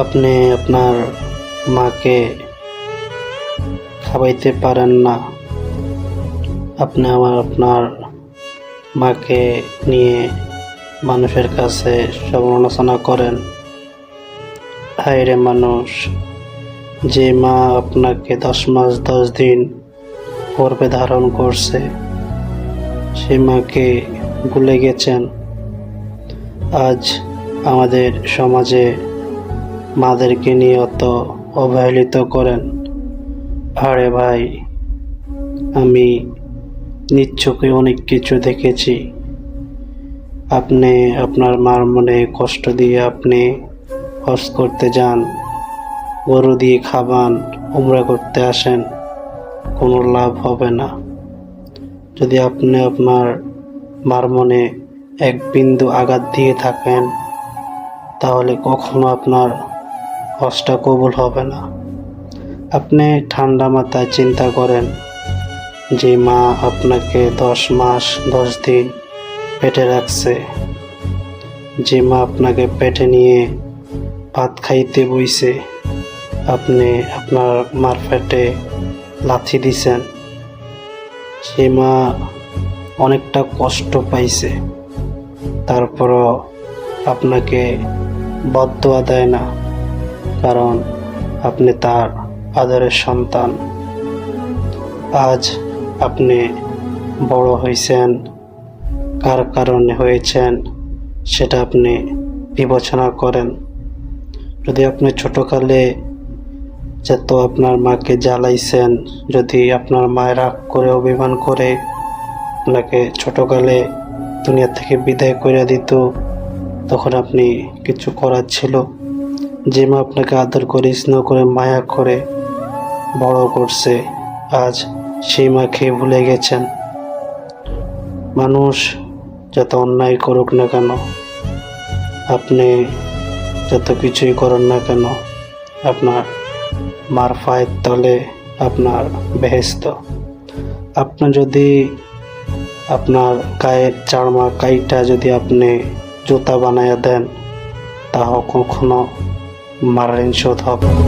আপনি আপনার মাকে খাওয়াইতে পারেন না, আপনি আপনার মাকে নিয়ে মানুষের কাছে সমালোচনা করেন। হায়রে মানুষ, যে মা আপনাকে 10 মাস 10 দিন গর্ভে ধারণ করছে, সে মাকে ভুলে গেছেন। আজ আমাদের সমাজে মাদেরকে নিয়ে অত অবহেলিত করেন। আরে ভাই, আমি নিজ চোখে অনেক কিছু দেখেছি। আপনি আপনার মার মনে কষ্ট দিয়ে আপনি হজ করতে যান, গরু দিয়ে খাবান, উমরা করতে আসেন, কোনো লাভ হবে না। যদি আপনি আপনার মার মনে এক বিন্দু আঘাত দিয়ে থাকেন, তাহলে কখনো আপনার হজটা কবুল হবে না। আপনি ঠান্ডা মাথায় চিন্তা করেন, যে মা আপনাকে 10 মাস 10 দিন পেটে রাখছে, যে মা আপনাকে পেটে নিয়ে ভাত খাইতে বইছে, আপনি আপনার মার পেটে লাথি দিছেন, সে মা অনেকটা কষ্ট পাইছে, তারপরও আপনাকে বদদোয়া দেয় না, কারণ আপনি তার আদরের সন্তান। আজ আপনি বড় হয়েছেন, কার কারণে হয়েছেন সেটা আপনি বিবেচনা করেন। যদি আপনি ছোটকালে যত আপনার মাকে জ্বালাইছেন, যদি আপনার মায়ের রাগ করে অভিমান করে আপনাকে ছোটকালে দুনিয়া থেকে বিদায় করে দিত, তখন আপনি কিছু করার ছিল। যে মা আপনাকে আদর করে স্নেহ করে মায়া করে বড় করছে, আজ সেই মাকে ভুলে গেছেন। মানুষ যত অন্যায় করুক না কেন, আপনি যত কিছুই করেন না কেন, আপনার মার পায়ের তলে আপনার বেহেশত। আপনি যদি আপনার গায়ের চামড়া কাইটা যদি আপনি জুতা বানাইয়া দেন, তাও কখনো মারের শোধ হবে না।